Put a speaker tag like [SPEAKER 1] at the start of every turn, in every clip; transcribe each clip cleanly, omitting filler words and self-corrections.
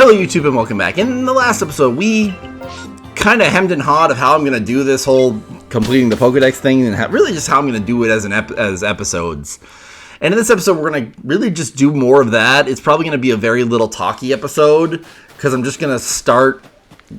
[SPEAKER 1] Hello YouTube and welcome back. In the last episode, we kind of hemmed and hawed of how I'm going to do this whole completing the Pokedex thing and really just how I'm going to do it as episodes. And in this episode, we're going to really just do more of that. It's probably going to be a very little talky episode because I'm just going to start,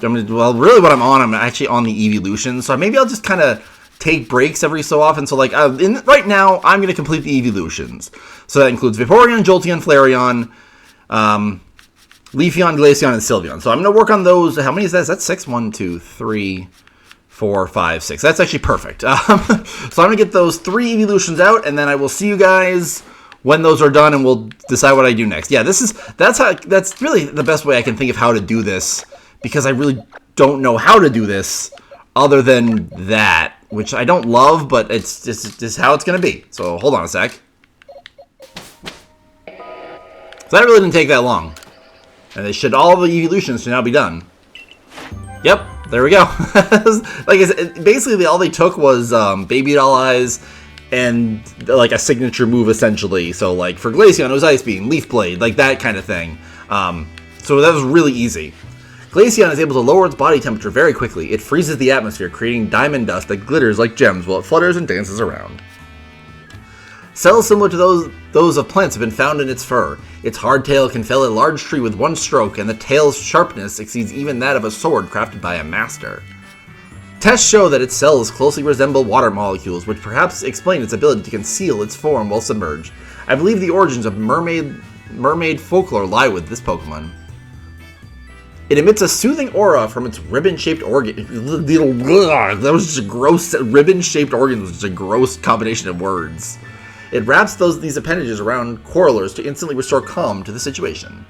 [SPEAKER 1] well, really what I'm actually on the evolution. So maybe I'll just kind of take breaks every so often. So like right now, I'm going to complete the evolutions. So that includes Vaporeon, Jolteon, Flareon, Leafeon, Glaceon, and Sylveon. So I'm going to work on those. How many is that? Is that 6? 1, 2, 3, 4, 5, 6. That's actually perfect. So I'm going to get those 3 evolutions out, and then I will see you guys when those are done, and we'll decide what I do next. Yeah, that's really the best way I can think of how to do this, because I really don't know how to do this other than that, which I don't love, but it's just how it's going to be. So hold on a sec. So that really didn't take that long. And all the evolutions should now be done. Yep, there we go. Like I said, basically all they took was Baby Doll Eyes and like a signature move essentially. So like for Glaceon it was Ice Beam, Leaf Blade, like that kind of thing. So that was really easy. Glaceon is able to lower its body temperature very quickly. It freezes the atmosphere, creating diamond dust that glitters like gems while it flutters and dances around. Cells similar to those of plants have been found in its fur. Its hard tail can fell a large tree with one stroke, and the tail's sharpness exceeds even that of a sword crafted by a master. Tests show that its cells closely resemble water molecules, which perhaps explain its ability to conceal its form while submerged. I believe the origins of mermaid folklore lie with this Pokemon. It emits a soothing aura from its ribbon-shaped organ. That was just a gross. Ribbon-shaped organ was just a gross combination of words. It wraps these appendages around Quarrelers to instantly restore calm to the situation.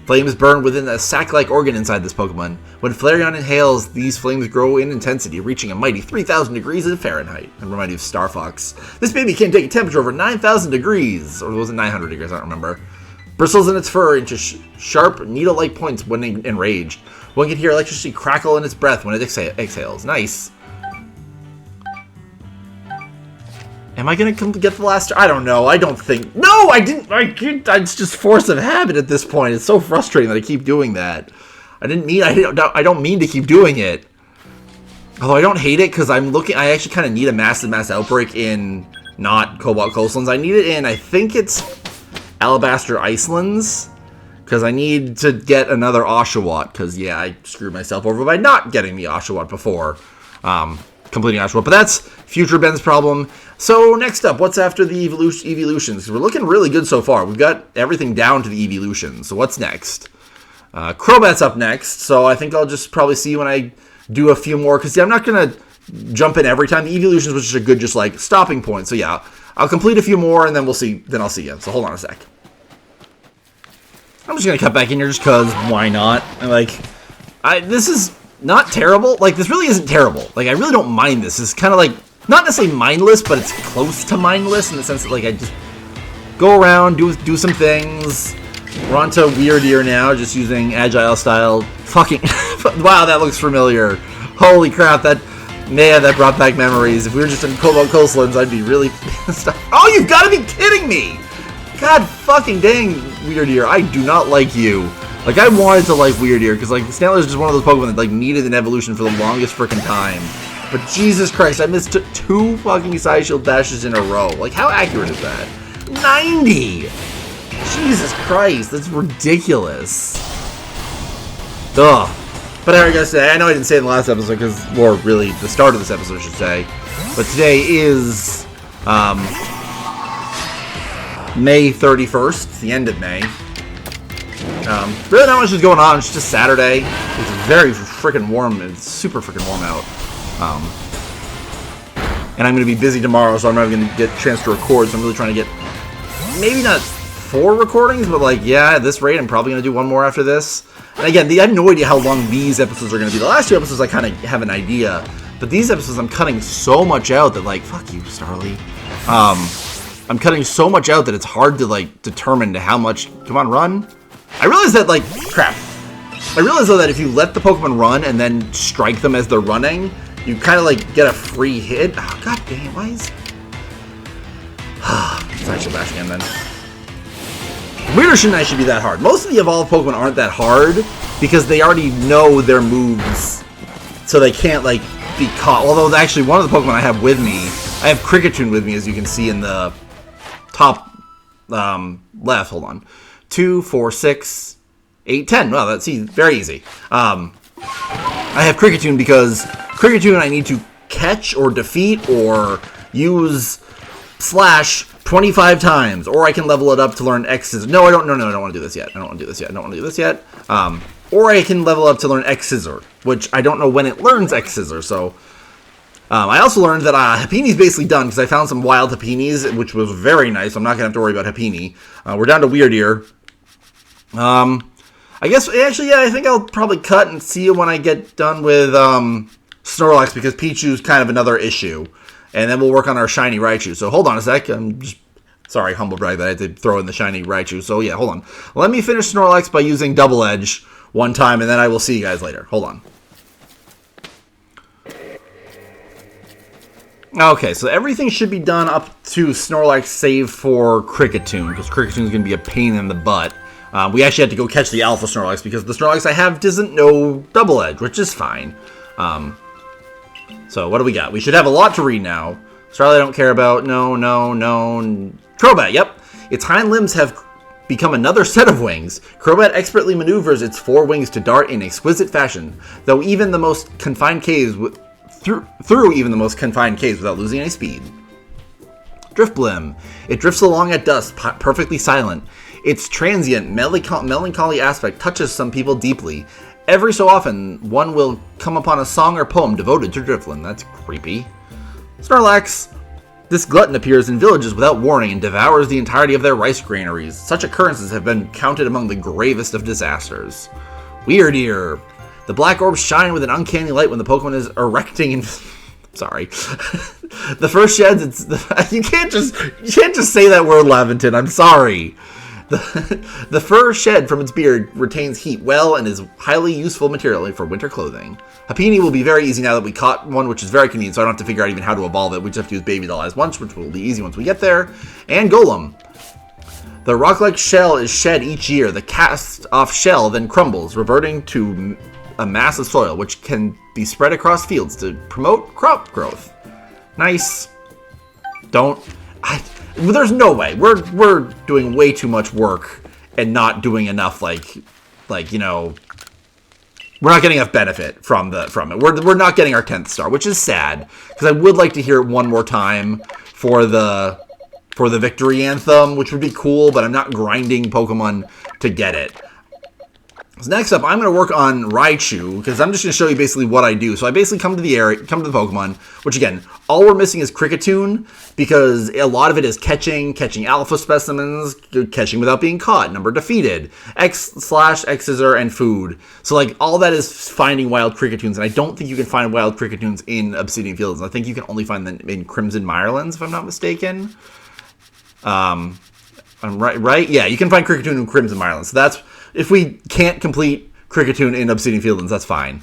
[SPEAKER 1] Flames burn within a sac-like organ inside this Pokemon. When Flareon inhales, these flames grow in intensity, reaching a mighty 3,000 degrees in Fahrenheit. And remind you of Star Fox. This baby can take a temperature over 9,000 degrees, or was it 900 degrees? I don't remember. Bristles in its fur into sharp, needle-like points when enraged. One can hear electricity crackle in its breath when it exhales. Nice. Am I going to get the last... I don't know. I don't think... No, I didn't... It's just force of habit at this point. It's so frustrating that I keep doing that. I don't mean to keep doing it. Although I don't hate it because I actually kind of need a massive mass outbreak in not Cobalt Coastlands. I need it in... I think it's Alabaster Icelands. Because I need to get another Oshawott. Because, yeah, I screwed myself over by not getting the Oshawott before. Completing Oshawott. But that's future Ben's problem. So next up, what's after the evolutions? We're looking really good so far. We've got everything down to the evolutions. So what's next? Crobat's up next. So I think I'll just probably see when I do a few more. Because I'm not going to jump in every time. The evolutions was just a good like stopping point. So yeah, I'll complete a few more and then we'll see. Then I'll see you. So hold on a sec. I'm just going to cut back in here just because why not? This is not terrible. Like this really isn't terrible. Like I really don't mind this. It's kind of like not necessarily mindless, but it's close to mindless in the sense that like I just go around, do some things. We're on to Weirdeer now, just using Agile style. Fucking wow, that looks familiar. Holy crap, that brought back memories. If we were just in Cobalt Coastlands, I'd be really pissed off. Oh, you've got to be kidding me! God fucking dang, Weirdeer, I do not like you. Like I wanted to like Weirdeer because like Snailler's just one of those Pokemon that like needed an evolution for the longest freaking time. But Jesus Christ, I missed 2 fucking Side Shield dashes in a row. Like, how accurate is that? 90! Jesus Christ, that's ridiculous. Ugh. But I gotta say, I know I didn't say it in the last episode, or really, the start of this episode, I should say. But today is, May 31st. It's the end of May. Really not much is going on. It's just Saturday. It's very freaking warm. It's super freaking warm out. And I'm going to be busy tomorrow, so I'm not going to get a chance to record, so I'm really trying to get, maybe not 4 recordings, but like, yeah, at this rate, I'm probably going to do 1 more after this. And again, I have no idea how long these episodes are going to be. The last 2 episodes, I kind of have an idea, but these episodes, I'm cutting so much out that, like, fuck you, Starly. I'm cutting so much out that it's hard to, like, determine how much, come on, run. I realize that, like, crap. I realize, though, that if you let the Pokemon run and then strike them as they're running, you kind of, like, get a free hit. Oh, god dang it, why is... Side Shield Bash again, then. Weirder should be that hard. Most of the evolved Pokemon aren't that hard because they already know their moves, so they can't like be caught. Although actually, one of the Pokemon I have with me, I have Kricketune with me, as you can see in the top left. Hold on, 2, 4, 6, 8, 10. Wow, that's very easy. I have Kricketune because Kricketune I need to catch or defeat or use Slash 25 times, or I can level it up to learn X's. No, I don't. No, I don't want to do this yet. I don't want to do this yet. Or I can level up to learn X Scissor, which I don't know when it learns X Scissor. So I also learned that Happini's basically done because I found some wild Happinis, which was very nice. I'm not gonna have to worry about Happini. We're down to Weirdeer. I guess actually, yeah, I think I'll probably cut and see you when I get done with Snorlax because Pichu's kind of another issue. And then we'll work on our shiny Raichu. So hold on a sec. I'm just sorry, humble brag that I had to throw in the shiny Raichu. So yeah, hold on. Let me finish Snorlax by using Double Edge one time, and then I will see you guys later. Hold on. Okay, so everything should be done up to Snorlax save for Kricketune, because Kricketune is going to be a pain in the butt. We actually had to go catch the Alpha Snorlax because the Snorlax I have doesn't know Double Edge, which is fine. So what do we got? We should have a lot to read now. Starly I don't care about. No. Crobat, yep. Its hind limbs have become another set of wings. Crobat expertly maneuvers its 4 wings to dart in exquisite fashion, though even the most confined caves through even the most confined caves without losing any speed. Driftblim. It drifts along at dusk, perfectly silent. Its transient, melancholy aspect touches some people deeply. Every so often, one will come upon a song or poem devoted to Drifblim. That's creepy. Snorlax. This glutton appears in villages without warning and devours the entirety of their rice granaries. Such occurrences have been counted among the gravest of disasters. Weirdeer. The black orbs shine with an uncanny light when the Pokemon is erecting in... Sorry. The first sheds... You can't just say that word, Laventon. I'm sorry. The fur shed from its beard retains heat well and is highly useful material for winter clothing. Happini will be very easy now that we caught one, which is very convenient, so I don't have to figure out even how to evolve it. We just have to use Baby Doll Eyes once, which will be easy once we get there. And Golem. The rock-like shell is shed each year. The cast-off shell then crumbles, reverting to a mass of soil, which can be spread across fields to promote crop growth. Nice. There's no way. We're doing way too much work and not doing enough, like you know, we're not getting enough benefit from it. We're not getting our 10th star, which is sad, because I would like to hear it one more time for the victory anthem, which would be cool, but I'm not grinding Pokemon to get it. So next up, I'm going to work on Raichu, because I'm just going to show you basically what I do. So I basically come to the Pokemon, which again, all we're missing is Kricketune, because a lot of it is catching alpha specimens, catching without being caught, number defeated, X Scissor, and food. So like, all that is finding wild Kricketoons, and I don't think you can find wild Kricketoons in Obsidian Fields. I think you can only find them in Crimson Mirelands, if I'm not mistaken. I'm right? Yeah, you can find Kricketoon in Crimson Mirelands. So that's... If we can't complete Kricketune in Obsidian Fieldlands, that's fine.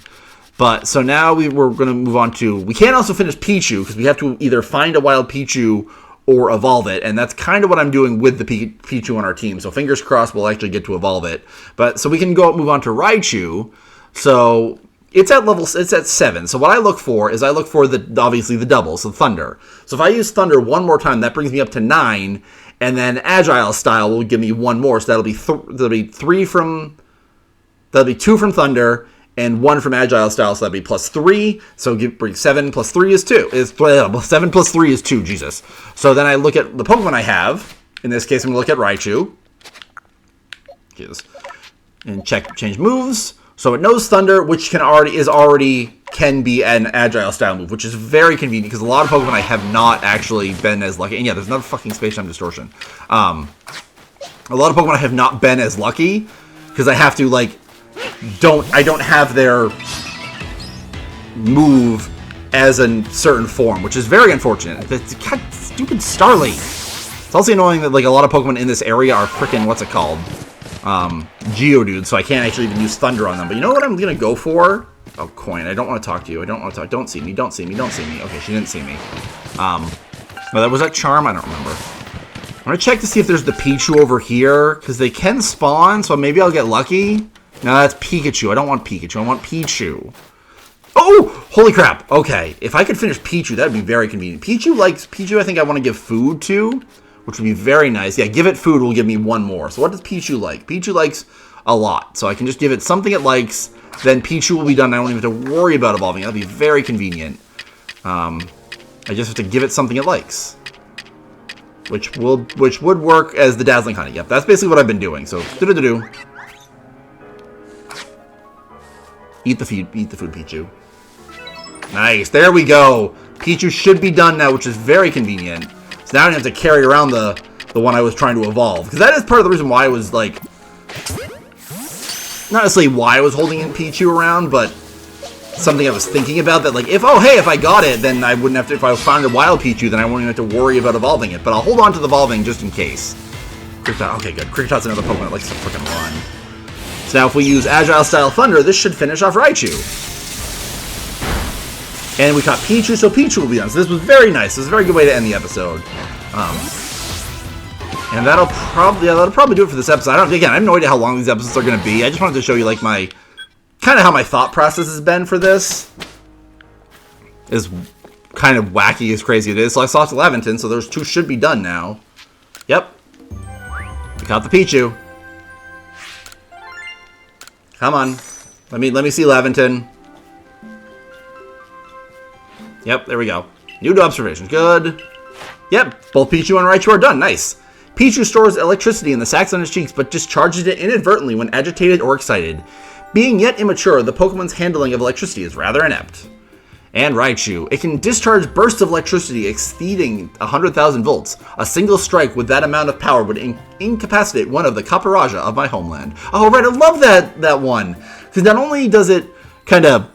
[SPEAKER 1] But, so now we're going to move on to... We can't also finish Pichu, because we have to either find a wild Pichu or evolve it. And that's kind of what I'm doing with the Pichu on our team. So fingers crossed we'll actually get to evolve it. But, so we can move on to Raichu. So, it's at 7. So what I look for is obviously the double, so Thunder. So if I use Thunder one more time, that brings me up to 9. And then Agile Style will give me one more, so that'll be 2 from Thunder and 1 from Agile Style, so that'll be plus 3. So bring 7 plus 3 is 2. 7 plus 3 is 2. Jesus. So then I look at the Pokemon I have. In this case, I'm gonna look at Raichu. Jesus. And change moves. So it knows Thunder, which can be an Agile Style move, which is very convenient because a lot of Pokemon I have not actually been as lucky. And yeah, there's another fucking Space-Time Distortion. A lot of Pokemon I have not been as lucky because I have to I don't have their move as a certain form, which is very unfortunate. God, stupid Starly. It's also annoying that a lot of Pokemon in this area are freaking, what's it called? Geodude, so I can't actually even use Thunder on them. But you know what I'm gonna go for? Oh, Coin, I don't want to talk to you. Don't see me. Okay, she didn't see me. Was that Charm? I don't remember. going to check to see if there's the Pichu over here, because they can spawn, so maybe I'll get lucky. No, that's Pikachu. I don't want Pikachu. I want Pichu. Oh, holy crap. Okay, if I could finish Pichu, that would be very convenient. Pichu, I think I want to give food to, which would be very nice. Yeah, give it food will give me one more. So what does Pichu like? Pichu likes a lot. So I can just give it something it likes, then Pichu will be done. I don't even have to worry about evolving. That'll be very convenient. I just have to give it something it likes. Which would work as the Dazzling Honey. Yep, that's basically what I've been doing. So, do-do-do-do. Eat the food, Pichu. Nice, there we go. Pichu should be done now, which is very convenient. So now I don't have to carry around the one I was trying to evolve. Because that is part of the reason why I was, like... Not necessarily why I was holding in Pichu around, but... something I was thinking about that, like, if I got it, then I wouldn't have to... If I found a wild Pichu, then I wouldn't have to worry about evolving it. But I'll hold on to the evolving just in case. Kricketot, okay, good. Kricketot's another Pokemon that likes to freaking run. So now if we use Agile Style Thunder, this should finish off Raichu. And we caught Pichu, so Pichu will be done. So this was very nice. This is a very good way to end the episode. And that'll probably do it for this episode. I have no idea how long these episodes are going to be. I just wanted to show you, like, my... kind of how my thought process has been for this. Is kind of wacky as crazy it is. So I saw Laventon, so those two should be done now. Yep. We caught the Pichu. Come on. Let me see Laventon. Yep, there we go. New to observations. Good. Yep, both Pichu and Raichu are done. Nice. Pichu stores electricity in the sacs on his cheeks, but discharges it inadvertently when agitated or excited. Being yet immature, the Pokemon's handling of electricity is rather inept. And Raichu. It can discharge bursts of electricity exceeding 100,000 volts. A single strike with that amount of power would incapacitate one of the Caparaja of my homeland. Oh, right, I love that one. Because not only does it kind of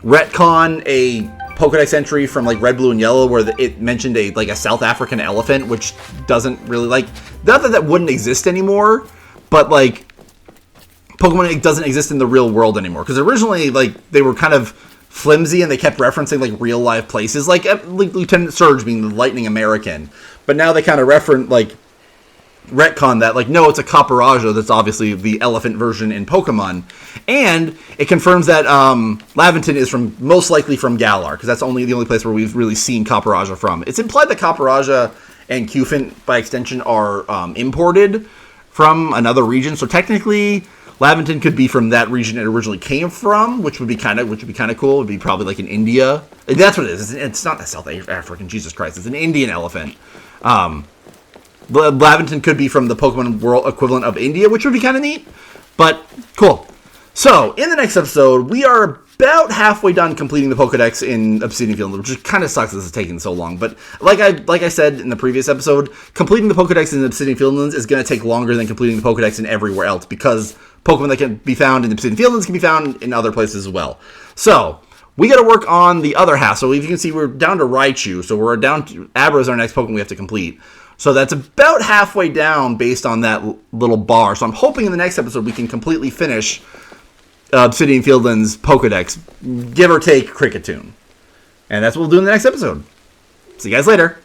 [SPEAKER 1] retcon a Pokedex entry from, like, Red, Blue, and Yellow, where it mentioned a South African elephant, which doesn't really, like... Not that wouldn't exist anymore, but, like... Pokemon doesn't exist in the real world anymore. Because originally, like, they were kind of flimsy and they kept referencing, like, real life places. Like Lieutenant Surge being the Lightning American. But now they kind of retcon that. Like, no, it's a Caparaja that's obviously the elephant version in Pokemon. And it confirms that Laventon is most likely from Galar. Because that's the only place where we've really seen Caparaja from. It's implied that Caparaja and Cufant, by extension, are imported from another region. So technically... Laventon could be from that region it originally came from, which would be kind of cool. It would be probably like in India. That's what it is. It's not a South African. Jesus Christ, it's an Indian elephant. Laventon could be from the Pokemon world equivalent of India, which would be kind of neat. But cool. So in the next episode, we are about halfway done completing the Pokedex in Obsidian Field, which kind of sucks this is taking so long. But like I said in the previous episode, completing the Pokedex in Obsidian Fieldlands is going to take longer than completing the Pokedex in everywhere else, because Pokemon that can be found in Obsidian Fieldlands can be found in other places as well. So we got to work on the other half. So if you can see, we're down to Raichu. So we're down to Abra is our next Pokemon we have to complete. So that's about halfway down based on that little bar. So I'm hoping in the next episode we can completely finish Obsidian Fieldlands Pokedex, give or take Cricketune. And that's what we'll do in the next episode. See you guys later.